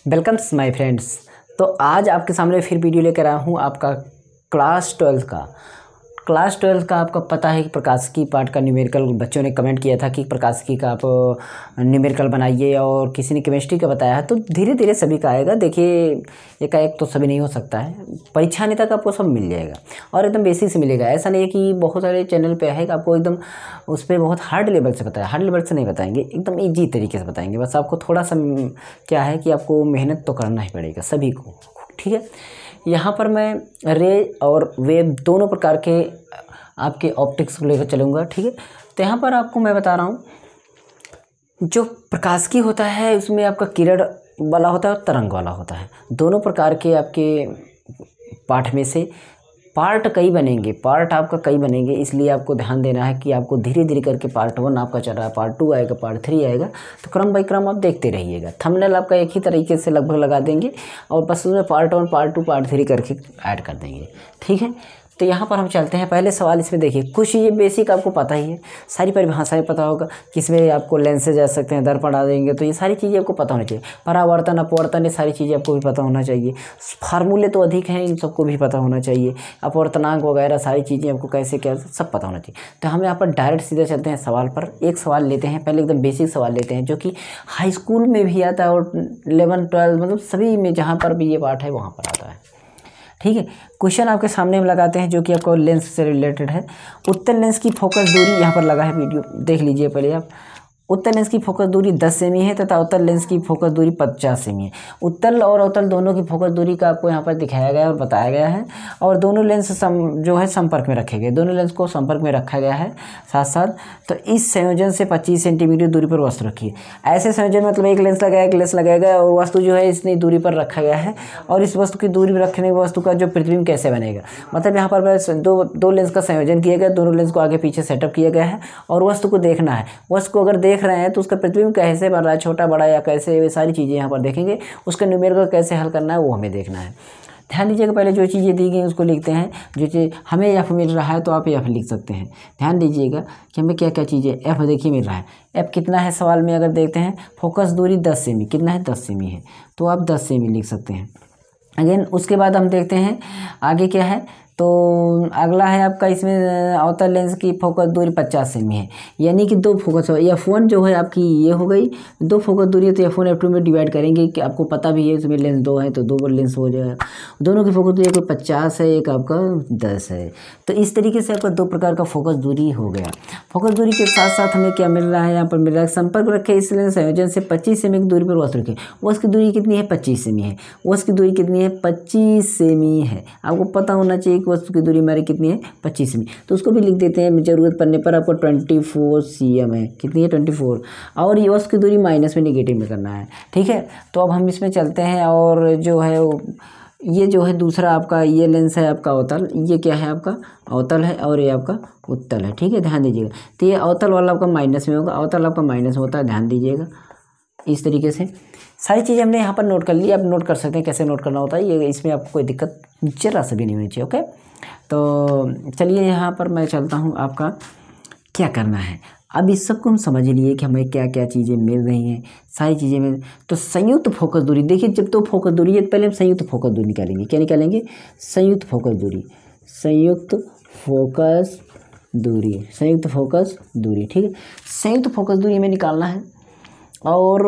Welcomes my friends. तो आज आपके सामने फिर वीडियो लेकर आया हूँ आपका क्लास 12 का आपका पता है कि प्रकाशिकी पाठ का न्यूमेरिकल बच्चों ने कमेंट किया था कि प्रकाशिकी का आप न्यूमेरिकल बनाइए, और किसी ने केमिस्ट्री का बताया है। तो धीरे धीरे सभी का आएगा। देखिए एकाएक तो सभी नहीं हो सकता है, परीक्षा आने तक आपको सब मिल जाएगा और एकदम बेसिक से मिलेगा। ऐसा नहीं है कि बहुत सारे चैनल पे है कि आपको एकदम उस पर बहुत हार्ड लेवल से बताया, हार्ड लेवल से नहीं बताएंगे, एकदम ईजी तरीके से बताएंगे। बस आपको थोड़ा सा क्या है कि आपको मेहनत तो करना ही पड़ेगा सभी को, ठीक है। यहाँ पर मैं रे और वेव दोनों प्रकार के आपके ऑप्टिक्स को लेकर चलूँगा, ठीक है। तो यहाँ पर आपको मैं बता रहा हूँ, जो प्रकाशिकी होता है उसमें आपका किरण वाला होता है और तरंग वाला होता है। दोनों प्रकार के आपके पाठ में से पार्ट आपका कई बनेंगे, इसलिए आपको ध्यान देना है कि आपको धीरे धीरे करके पार्ट 1 आपका चल रहा है, पार्ट 2 आएगा, पार्ट 3 आएगा। तो क्रम बाई क्रम आप देखते रहिएगा। थंबनेल आपका एक ही तरीके से लगभग लगा देंगे और बस उसमें पार्ट 1, पार्ट 2, पार्ट 3 करके ऐड कर देंगे, ठीक है। तो यहाँ पर हम चलते हैं। पहले सवाल इसमें देखिए, कुछ ये बेसिक आपको पता ही है, सारी परिभाषाएं पता होगा कि इसमें आपको लेंस से जा सकते हैं, दर्पण आ देंगे, तो ये सारी चीज़ें आपको पता होनी चाहिए। परावर्तन, अपवर्तन, ये सारी चीज़ें आपको भी पता होना चाहिए। फार्मूले तो अधिक हैं, इन सबको भी पता होना चाहिए। अपवर्तनांक वगैरह सारी चीज़ें आपको कैसे क्या सब पता होना चाहिए। तो हम यहाँ पर डायरेक्ट सीधे चलते हैं सवाल पर। एक सवाल लेते हैं, पहले एकदम बेसिक सवाल लेते हैं जो कि हाई स्कूल में भी आता है और 11, 12 मतलब सभी में जहाँ पर भी ये पाठ है वहाँ पर आता है, ठीक है। क्वेश्चन आपके सामने हम लगाते हैं जो कि आपको लेंस से रिलेटेड है। उत्तल लेंस की फोकस दूरी यहाँ पर लगा है, वीडियो देख लीजिए पहले आप। उत्तल लेंस की फोकस दूरी 10 सेमी है तथा अवतल लेंस की फोकस दूरी 50 सेमी है। उत्तल और अवतल दोनों की फोकस दूरी का आपको यहाँ पर दिखाया गया है और बताया गया है, और दोनों लेंस जो है संपर्क में रखे गए, दोनों लेंस को संपर्क में रखा गया है साथ साथ। तो इस संयोजन से 25 सेंटीमीटर दूरी पर वस्तु रखिए। ऐसे संयोजन मतलब एक लेंस लगाएगा और वस्तु जो है इतनी दूरी पर रखा गया है, और इस वस्तु की दूरी पर रखने की वस्तु का जो प्रतिबिंब कैसे बनेगा, मतलब यहाँ पर दो लेंस का संयोजन किया गया, दोनों लेंस को आगे पीछे सेटअप किया गया है, और वस्तु को देखना है। वस्तु को अगर देख रहे हैं तो उसका प्रतिबिंब कैसे बन रहा है, छोटा बड़ा या कैसे, वे सारी चीज़ें यहाँ पर देखेंगे। उसका न्यूमेरिकल कैसे हल करना है वो हमें देखना है। ध्यान दीजिएगा, पहले जो चीज़ें दी गई उसको लिखते हैं। जो चीज़ हमें एफ मिल रहा है तो आप एफ लिख सकते हैं। ध्यान दीजिएगा कि हमें क्या क्या चीज़ें एफ देखिए मिल रहा है। एफ कितना है सवाल में अगर देखते हैं, फोकस दूरी 10 सेमी, कितना है 10 सेमी है, तो आप 10 सेमी लिख सकते हैं। अगेन उसके बाद हम देखते हैं आगे क्या है। तो अगला है आपका इसमें अवतल लेंस की फोकस दूरी 50 सेमी है, यानी कि दो फोकस F1 जो है आपकी ये हो गई, दो फोकस दूरी है तो F1 F2 में डिवाइड करेंगे कि आपको पता भी है इसमें लेंस 2 है तो 2 लेंस हो जाएगा। दोनों की फोकस दूरी, एक 50 है एक आपका 10 है। तो इस तरीके से आपका दो प्रकार का फोकस दूरी हो गया। फोकस दूरी के साथ साथ हमें क्या मिल रहा है, यहाँ पर मिल रहा है संपर्क रखे इस लेंस संयोजन से 25 सेमी की दूरी पर वस्तु रखें। वस्तु की दूरी कितनी है, 25 सेमी है। वस्तु की दूरी कितनी है, 25 सेमी है। आपको पता होना चाहिए वस्तु की दूरी हमारी कितनी है, 25 सेमी। तो उसको भी लिख देते हैं, जरूरत पड़ने पर। आपको 24 cm है, कितनी है 24, और ये वस्तु की दूरी माइनस में नेगेटिव में करना है, ठीक है। तो अब हम इसमें चलते हैं, और जो है ये जो है दूसरा आपका ये लेंस है आपका अवतल, ये क्या है आपका अवतल है, और ये आपका उत्तल है, ठीक है। ध्यान दीजिएगा, तो ये अवतल वाला आपका माइनस में होगा, अवतल आपका माइनस में होता है, ध्यान दीजिएगा। इस तरीके से सारी चीज़ें हमने यहाँ पर नोट कर ली। आप नोट कर सकते हैं कैसे नोट करना होता है, ये इसमें आपको कोई दिक्कत जरा सा भी नहीं होनी चाहिए, ओके। तो चलिए यहाँ पर मैं चलता हूँ, आपका क्या करना है। अब इस सब को हम समझ लिए कि हमें क्या क्या चीज़ें मिल रही हैं, सारी चीज़ें मिल। तो संयुक्त फोकस दूरी देखिए, जब तो फोकस दूरी है पहले हम संयुक्त फोकस दूरी निकालेंगे। क्या निकालेंगे, संयुक्त फोकस दूरी, संयुक्त फोकस दूरी, संयुक्त फोकस दूरी, ठीक है। संयुक्त फोकस दूरी हमें निकालना है, और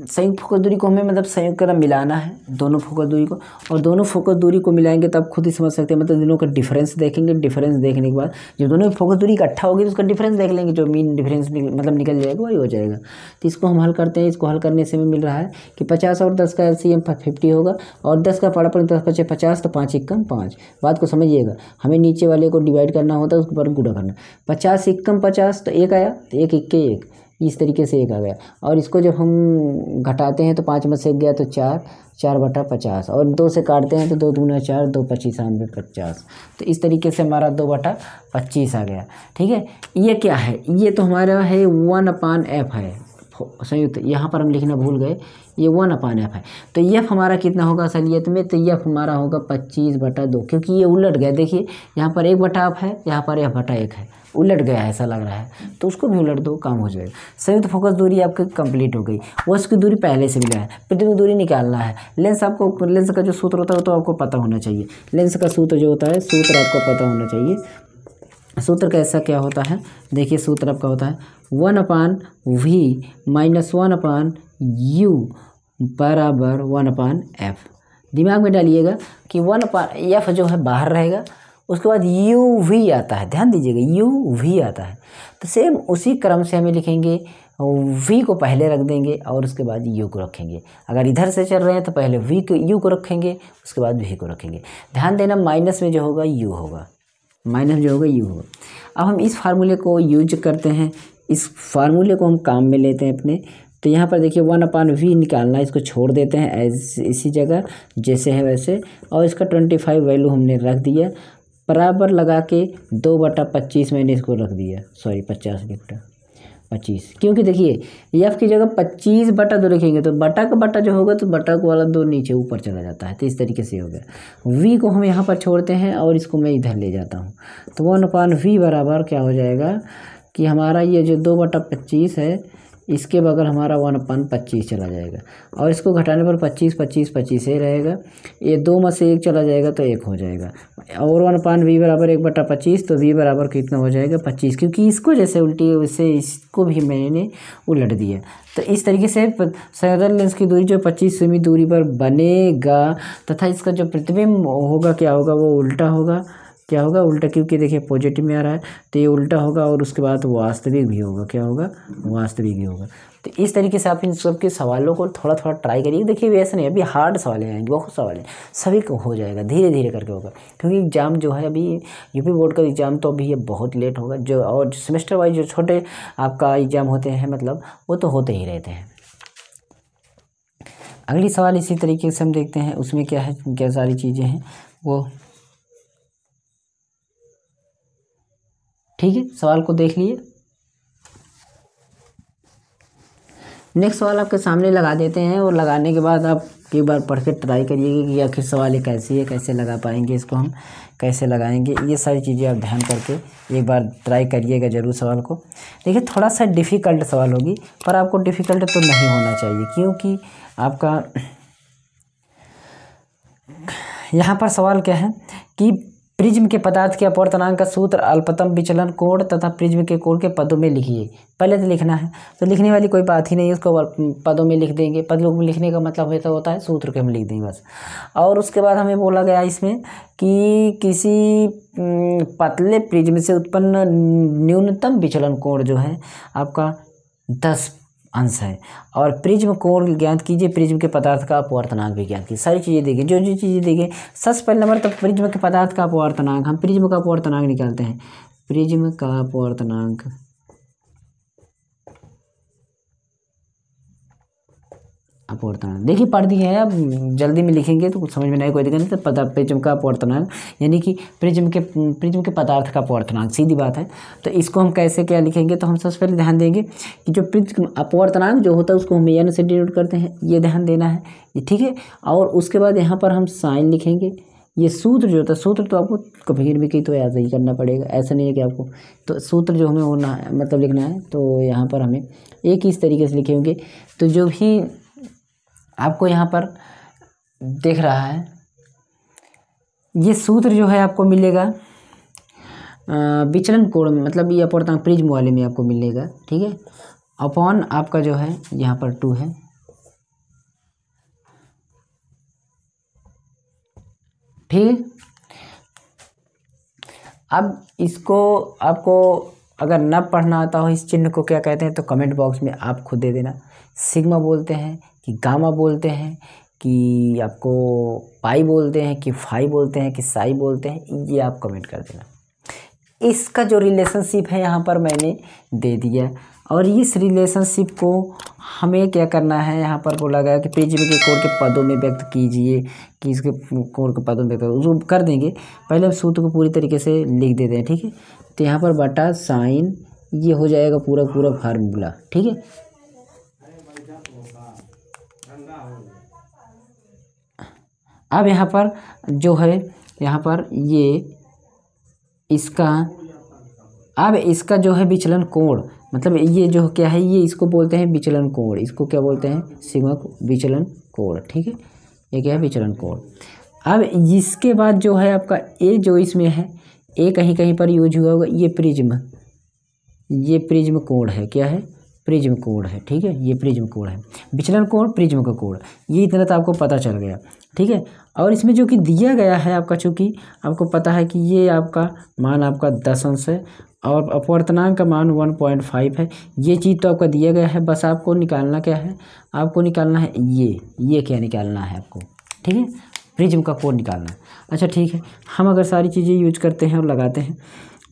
संयुक्त फोकस दूरी को हमें मतलब संयुक्त करना, मिलाना है दोनों फोकस दूरी को, और दोनों फोकस दूरी को मिलाएंगे तो आप खुद ही समझ सकते हैं, मतलब दोनों का डिफरेंस देखेंगे। डिफरेंस देखने के बाद जब दोनों फोकस दूरी इकट्ठा होगी तो उसका डिफरेंस देख लेंगे, जो मीन डिफरेंस मतलब निकल जाएगा वही हो जाएगा। तो इसको हम हल करते हैं। इसको हल करने से हमें मिल रहा है कि 50 और 10 का LCM 50 होगा, और 10 का पड़ा पर 10 × 5 = 50, तो 5 × 1 = 5। बात को समझिएगा, हमें नीचे वाले को डिवाइड करना होता है, उसके ऊपर गुणा करना। 50 × 1 = 50, तो 1 आया, तो 1 × 1 = 1, इस तरीके से 1 आ गया। और इसको जब हम घटाते हैं तो 5 में से 1 गया तो 4, 4/50, और 2 से काटते हैं तो 2 दूना 4, 2 × 25 = 50। तो इस तरीके से हमारा 2/25 आ गया, ठीक है। ये क्या है, ये तो हमारा है 1/f है संयुक्त। यहाँ पर हम लिखना भूल गए, ये 1/f है। तो एफ हमारा कितना होगा असलियत में, तो एफ हमारा होगा 25/2, क्योंकि ये उलट गया। देखिए यहाँ पर 1/f है, यहाँ पर f/1 है, उलट गया है ऐसा लग रहा है, तो उसको भी उलट दो, काम हो जाएगा। संयुक्त फोकस दूरी आपकी कंप्लीट हो गई। वो उसकी दूरी पहले से मिला है, प्रतिबिंब दूरी निकालना है। लेंस आपको, लेंस का जो सूत्र होता है वो तो आपको पता होना चाहिए। लेंस का सूत्र जो होता है, सूत्र आपको पता होना चाहिए। सूत्र कैसा क्या होता है, देखिए सूत्र आपका होता है 1/v - 1/u बराबर 1/f। दिमाग में डालिएगा कि 1/f जो है बाहर रहेगा, उसके बाद uv आता है, ध्यान दीजिएगा uv आता है। तो सेम उसी क्रम से हमें लिखेंगे, v को पहले रख देंगे और उसके बाद u को रखेंगे। अगर इधर से चल रहे हैं तो पहले u को रखेंगे, उसके बाद v को रखेंगे। ध्यान देना माइनस में जो होगा u होगा, माइनस जो होगा u होगा। अब हम इस फार्मूले को यूज करते हैं, इस फार्मूले को हम काम में लेते हैं अपने। तो यहाँ पर देखिए 1/v निकालना है, इसको छोड़ देते हैं इसी जगह जैसे है वैसे, और इसका 25 वैल्यू हमने रख दिया, बराबर लगा के 2/25 मैंने इसको रख दिया, सॉरी 50/25, क्योंकि देखिए एफ की जगह 25/2 लिखेंगे तो बटा का बटा जो होगा तो बटा को वाला 2 नीचे ऊपर चला जाता है, तो इस तरीके से हो गया। वी को हम यहाँ पर छोड़ते हैं और इसको मैं इधर ले जाता हूँ, तो 1/v बराबर क्या हो जाएगा कि हमारा ये जो 2/25 है, इसके बगल हमारा 1/25 चला जाएगा, और इसको घटाने पर 25 ही रहेगा। ये 2 में से 1 चला जाएगा तो 1 हो जाएगा, और 1/v बराबर 1/25, तो v बराबर कितना हो जाएगा 25, क्योंकि इसको जैसे उल्टी वैसे इसको भी मैंने उलट दिया। तो इस तरीके से संयोजन लेंस की दूरी जो 25 सेमी दूरी पर बनेगा, तथा इसका जो प्रतिबिंब होगा क्या होगा, वो उल्टा होगा। क्या होगा, उल्टा, क्योंकि देखिए पॉजिटिव में आ रहा है तो ये उल्टा होगा, और उसके बाद वास्तविक भी होगा। क्या होगा, वास्तविक भी होगा। तो इस तरीके से आप इन सब के सवालों को थोड़ा थोड़ा ट्राई करिए। देखिए वैसे नहीं, अभी हार्ड सवाल आएंगे, बहुत सवाल हैं, सभी को हो जाएगा, धीरे धीरे करके होगा, क्योंकि एग्ज़ाम जो है अभी यूपी बोर्ड का एग्ज़ाम तो अभी ये बहुत लेट होगा। जो और सेमेस्टर वाइज जो छोटे आपका एग्ज़ाम होते हैं, मतलब वो तो होते ही रहते हैं। अगली सवाल इसी तरीके से हम देखते हैं, उसमें क्या है, क्या सारी चीज़ें हैं वो, ठीक है। सवाल को देख लिए। नेक्स्ट सवाल आपके सामने लगा देते हैं, और लगाने के बाद आप एक बार पढ़ के ट्राई करिएगा कि आखिर सवाल ये कैसी है, कैसे लगा पाएंगे इसको, हम कैसे लगाएंगे। ये सारी चीज़ें आप ध्यान करके एक बार ट्राई करिएगा ज़रूर सवाल को। देखिए थोड़ा सा डिफ़िकल्ट सवाल होगी, पर आपको डिफ़िकल्ट तो नहीं होना चाहिए, क्योंकि आपका यहाँ पर सवाल क्या है कि प्रिज्म के पदार्थ के अपवर्तनांक का सूत्र अल्पतम विचलन कोण तथा प्रिज्म के कोण के पदों में लिखिए। पहले तो लिखना है, तो लिखने वाली कोई बात ही नहीं है, उसको पदों में लिख देंगे। पदों में लिखने का मतलब होता है सूत्र के हम लिख देंगे बस। और उसके बाद हमें बोला गया इसमें कि किसी पतले प्रिज्म से उत्पन्न न्यूनतम विचलन कोण जो है आपका 10 अंश है, और प्रिज्म कोण ज्ञात कीजिए, प्रिज्म के पदार्थ का अपवर्तनांक भी ज्ञात कीजिए। सारी चीज़ें देंगे, जो चीज़ें देंगे। सबसे पहले नंबर तो प्रिज्म के पदार्थ का अपवर्तनांक, हम प्रिज्म का अपवर्तनांक निकालते हैं। प्रिज्म का अपवर्तनांक देखिए पढ़ दिए हैं, अब जल्दी में लिखेंगे तो कुछ समझ में नहीं कोई दिक्कत नहीं। तो पता प्रिज्म का अपवर्तनांक यानी कि प्रिज्म के पदार्थ का अपवर्तनांक, सीधी बात है। तो इसको हम कैसे क्या लिखेंगे, तो हम सबसे पहले ध्यान देंगे कि जो प्रिज्म अपवर्तनांक जो होता है उसको हम एन से डिनोट करते हैं, ये ध्यान देना है, ये ठीक है। और उसके बाद यहाँ पर हम साइन लिखेंगे। ये सूत्र जो होता है, सूत्र तो आपको कभी भी कहीं तो याद ही करना पड़ेगा, ऐसा नहीं है कि आपको, तो सूत्र जो हमें होना है मतलब लिखना है, तो यहाँ पर हमें एक इस तरीके से लिखे होंगे। तो जो भी आपको यहाँ पर देख रहा है, ये सूत्र जो है आपको मिलेगा विचलन कोण में, मतलब ये अपवर्तनांक प्रिज्म वाले में आपको मिलेगा, ठीक है। अपॉन आपका जो है यहाँ पर 2 है, ठीक है। अब इसको आपको अगर न पढ़ना आता हो, इस चिन्ह को क्या कहते हैं, तो कमेंट बॉक्स में आप खुद दे देना। सिग्मा बोलते हैं कि गामा बोलते हैं कि आपको पाई बोलते हैं कि फाई बोलते हैं कि साई बोलते हैं, ये आप कमेंट कर देना। इसका जो रिलेशनशिप है यहाँ पर मैंने दे दिया, और इस रिलेशनशिप को हमें क्या करना है, यहाँ पर बोला गया कि प्रिज्म के कोण के पदों में व्यक्त कीजिए, कि इसके कोण के पदों में उसको कर देंगे। पहले हम सूत्र को पूरी तरीके से लिख देते हैं, ठीक है। तो यहाँ पर बटा साइन, ये हो जाएगा पूरा पूरा फार्मूला, ठीक है। अब यहाँ पर जो है यहाँ पर ये इसका, अब इसका जो है विचलन कोण, मतलब ये जो क्या है, ये इसको बोलते हैं विचलन कोण, इसको क्या बोलते हैं, सिग्मा विचलन कोण, ठीक है, ये क्या है, विचलन कोण। अब इसके बाद जो है आपका ए जो इसमें है, ए कहीं कहीं पर यूज हुआ होगा, ये प्रिज्म, ये प्रिज्म कोण है, क्या है, प्रिज्म कोण है, ठीक है, ये प्रिज्म कोण है, विचलन कोण प्रिज्म का कोण, ये इतना तो आपको पता चल गया, ठीक है। और इसमें जो कि दिया गया है आपका, चूँकि आपको पता है कि ये आपका मान आपका 10 अंश है और अपवर्तनांक का मान 1.5 है, ये चीज़ तो आपका दिया गया है, बस आपको निकालना क्या है, आपको निकालना है ये क्या निकालना है आपको, ठीक है, प्रिज्म का कोण निकालना है। अच्छा ठीक है, हम अगर सारी चीज़ें यूज करते हैं और लगाते हैं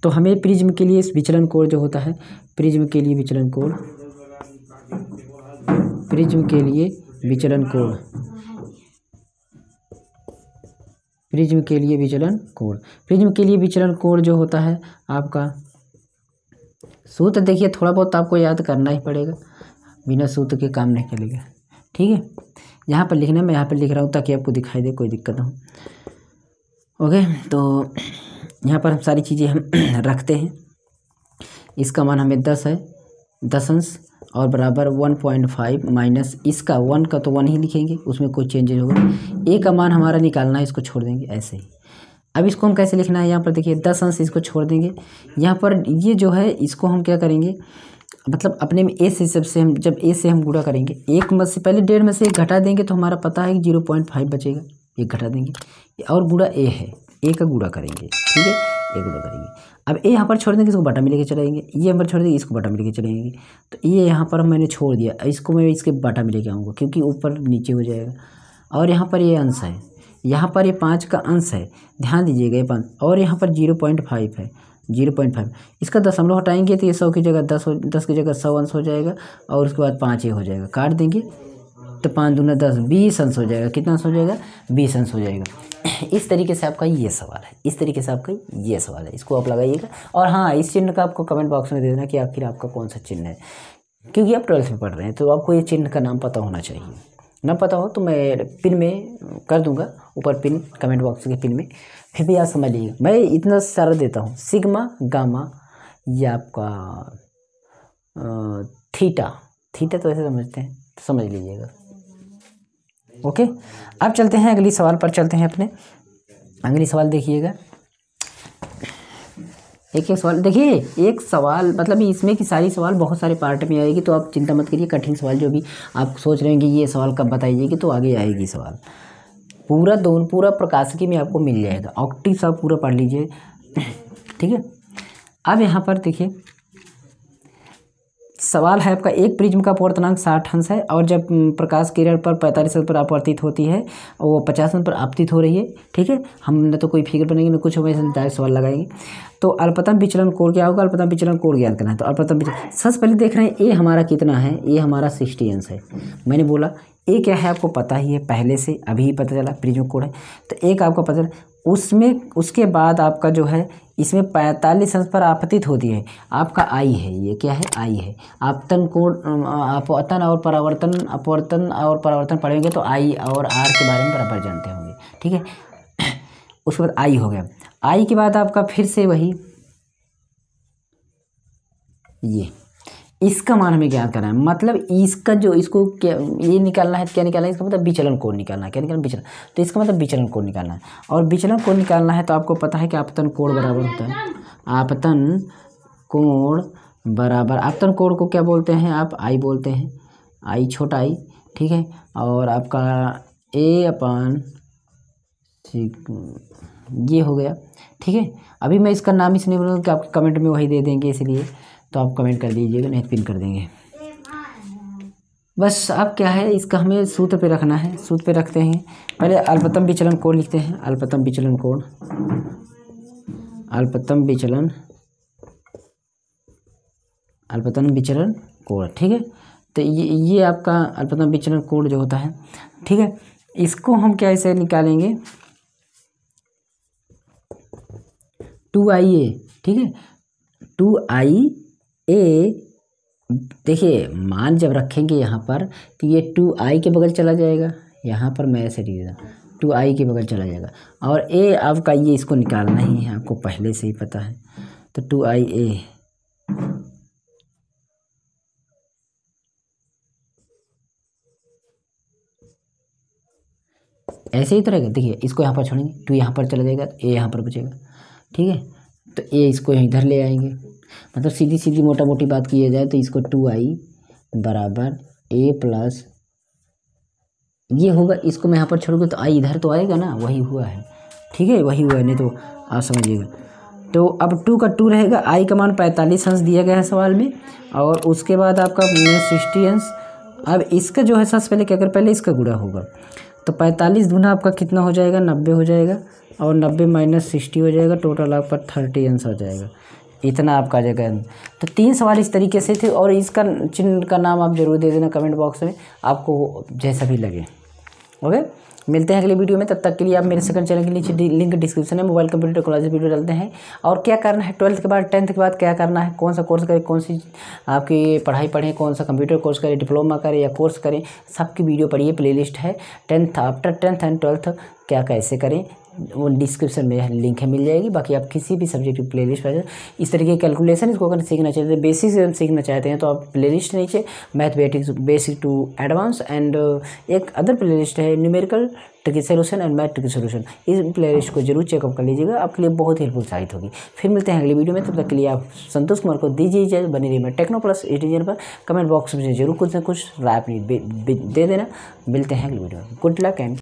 तो हमें प्रिज्म के लिए विचलन कोण जो होता है, प्रिज्म के लिए विचलन कोण, प्रिज्म के लिए विचलन कोण, प्रिज्म के लिए विचलन कोण, प्रिज्म के लिए विचलन कोण जो होता है आपका, सूत्र देखिए थोड़ा बहुत आपको याद करना ही पड़ेगा, बिना सूत्र के काम नहीं चलेगा, ठीक है। यहाँ पर लिखना, मैं यहाँ पर लिख रहा हूँ ताकि आपको दिखाई दे, कोई दिक्कत ना हो। ओके, तो यहाँ पर हम सारी चीज़ें हम रखते हैं। इसका मान हमें 10 है, 10 अंश और बराबर 1.5 माइनस इसका 1 का तो 1 ही लिखेंगे, उसमें कोई चेंजेज होगा। ए का मान हमारा निकालना है, इसको छोड़ देंगे ऐसे ही। अब इसको हम कैसे लिखना है, यहाँ पर देखिए 10 अंश, इसको छोड़ देंगे। यहाँ पर ये जो है इसको हम क्या करेंगे, मतलब अपने में ए से सबसे हम जब ए से हम गुणा करेंगे, एक में से पहले 1.5 में से 1 घटा देंगे तो हमारा पता है कि 0.5 बचेगा, 1 घटा देंगे और गुणा ए है, ए का गुणा करेंगे, ठीक है, ए गुणा करेंगे। अब ए यहाँ पर छोड़ देंगे, इसको बटा में लेके चलाएंगे, ये यहाँ पर छोड़ देंगे, इसको बटा में लेके चलाएंगे, तो ये यहाँ पर मैंने छोड़ दिया, इसको मैं इसके बटा में लेके आऊँगा क्योंकि ऊपर नीचे हो जाएगा। और यहाँ पर ये अंश है, यहाँ पर ये 5 का अंश है, ध्यान दीजिएगा ये 5, और यहाँ पर 0.5 है, 0.5, इसका दशमलव हटाएंगे तो ये 100 की जगह 10 की जगह 100 अंश हो जाएगा, और उसके बाद 5 ये हो जाएगा, काट देंगे तो 5 दूना 10, 20 अंश हो जाएगा। कितना अंश हो जाएगा, 20 अंश हो जाएगा। इस तरीके से आपका ये सवाल है, इस तरीके से आपका ये सवाल है, इसको आप लगाइएगा। और हाँ, इस चिन्ह का आपको कमेंट बॉक्स में दे देना कि आखिर आपका कौन सा चिन्ह है, क्योंकि आप 12th में पढ़ रहे हैं तो आपको ये चिन्ह का नाम पता होना चाहिए। ना पता हो तो मैं पिन में कर दूंगा, ऊपर पिन, कमेंट बॉक्स के पिन में, फिर भी आप समझ लीजिएगा। मैं इतना सारा देता हूँ, सिग्मा, गामा, या आपका थीटा, थीटा तो ऐसे समझते हैं, तो समझ लीजिएगा। ओके, अब चलते हैं अगली सवाल पर, चलते हैं अपने अगली सवाल। देखिएगा एक एक सवाल, देखिए एक सवाल मतलब इसमें कि सारी सवाल बहुत सारे पार्ट में आएगी, तो आप चिंता मत करिए। कठिन सवाल जो भी आप सोच रहे हैं कि ये सवाल कब बताइएगी, तो आगे आएगी सवाल। पूरा प्रकाशिकी में आपको मिल जाएगा, ऑक्टिव सब पूरा पढ़ लीजिए, ठीक है। अब यहाँ पर देखिए सवाल है आपका, एक प्रिज्म का अपवर्तनांक 60 अंश है और जब प्रकाश किरण पर 45 अंश पर अपवर्तित होती है और वो 50 अंश पर आपतित हो रही है, ठीक है। हम न तो कोई फिगर बनाएंगे न कुछ, हमें डायरेक्ट सवाल लगाएंगे। तो अल्पतम विचलन कोण क्या होगा, अल्पतम विचलन कोण ज्ञात करना है। तो अल्पतम विचलन सबसे पहले देख रहे हैं ए हमारा कितना है, ए हमारा 60 अंश है। मैंने बोला ए क्या है आपको पता ही है पहले से, अभी ही पता चला प्रिज्म कोण है, तो एक आपको पता, उसमें उसके बाद आपका जो है इसमें 45 अंश पर आपतित होती है, आपका आई है, ये क्या है, आई है। आपतन कोण, अपवर्तन और परावर्तन, अपवर्तन और परावर्तन पढ़ेंगे तो आई और आर के बारे में बराबर जानते होंगे, ठीक है। उसके बाद आई हो गया, आई के बाद आपका फिर से वही ये, इसका मान हमें ज्ञात करना है, मतलब इसका जो इसको क्या ये निकालना है, क्या निकालना है, इसका मतलब विचलन कोण निकालना है। क्या निकालना, विचलन, तो इसका मतलब विचलन कोण निकालना है। और विचलन कोण निकालना है तो आपको पता है कि आपतन कोण बराबर होता है, आपतन कोण बराबर, आपतन कोण को क्या बोलते हैं आप, आई बोलते हैं, आई छोटा आई, ठीक है। और आपका ए अपान ये हो गया, ठीक है। अभी मैं इसका नाम इसलिए बोलूँगा कि आप कमेंट में वही दे देंगे, इसलिए तो आप कमेंट कर दीजिएगा, नहीं पिन कर देंगे बस। अब क्या है, इसका हमें सूत्र पे रखना है, सूत्र पे रखते हैं। पहले अल्पतम विचलन कोण लिखते हैं, अल्पतम विचलन कोण, अल्पतम विचलन, अल्पतम विचलन कोण, ठीक है। तो ये आपका अल्पतम विचलन कोण जो होता है, ठीक है। इसको हम क्या ऐसे निकालेंगे, 2IA, ठीक है, 2IA। देखिए मान जब रखेंगे यहाँ पर तो ये 2I के बगल चला जाएगा, यहाँ पर मैं ऐसे लिख देता 2i के बगल चला जाएगा। और a आपका ये इसको निकालना ही है, आपको पहले से ही पता है। तो 2ia ऐसे ही तो रहेगा। देखिए इसको यहाँ पर छोड़ेंगे, 2 यहाँ पर चला जाएगा, a यहाँ पर बचेगा, ठीक है। तो a इसको इधर ले आएंगे, मतलब सीधी सीधी मोटा मोटी बात की जाए तो इसको 2i बराबर a प्लस ये होगा। इसको मैं यहाँ पर छोड़ूंगा तो i इधर तो आएगा ना, वही हुआ है, ठीक है, वही हुआ है, नहीं तो आप समझिएगा। तो अब 2 का 2 रहेगा, i का मान 45 अंश दिया गया है सवाल में, और उसके बाद आपका 60 अंश। अब इसका जो है सबसे पहले क्या कर, पहले इसका गुणा होगा, तो 45 दूना आपका कितना हो जाएगा, 90 हो जाएगा, और 90 माइनस 60 हो जाएगा, टोटल आपका 30 अंश हो जाएगा। इतना आपका आ जाएगा। तो 3 सवाल इस तरीके से थे, और इसका चिन्ह का नाम आप जरूर दे देना कमेंट बॉक्स में, आपको जैसा भी लगे। ओके, मिलते हैं अगले वीडियो में। तब तक के लिए आप मेरे सेकंड चैनल के नीचे लिंक डिस्क्रिप्शन में मोबाइल कंप्यूटर कॉलेज वीडियो डालते हैं, और क्या करना है 12th के बाद 10th के बाद क्या करना है, कौन सा कोर्स करें, कौन सी आपकी पढ़ाई पढ़ें, कौन सा कंप्यूटर कोर्स करें, डिप्लोमा करें या कोर्स करें, सबकी वीडियो पढ़िए। प्लेलिस्ट है 10th after 10th and 12th क्या कैसे करें, वो डिस्क्रिप्शन में लिंक है, मिल जाएगी। बाकी आप किसी भी सब्जेक्ट की प्लेलिस्ट पर इस तरीके की कैलकुलेशन इसको अगर सीखना चाहते हैं, बेसिक सीखना चाहते हैं, तो आप प्लेलिस्ट नीचे mathematics basic to advance and एक अदर प्लेलिस्ट है numerical tricky solution and math tricky solution, इस प्लेलिस्ट को जरूर चेकअप कर लीजिएगा, आपके लिए बहुत हेल्पफुल साबित होगी। फिर मिलते हैं अगली वीडियो में, तब तक के लिए आप संतोष कुमार को दीजिए इजाजत। बनी रही मैं टेक्नो प्लस एटीजन पर, कमेंट बॉक्स में जरूर कुछ ना कुछ राय अपनी दे देना। मिलते हैं अगली वीडियो में, गुड लक एंड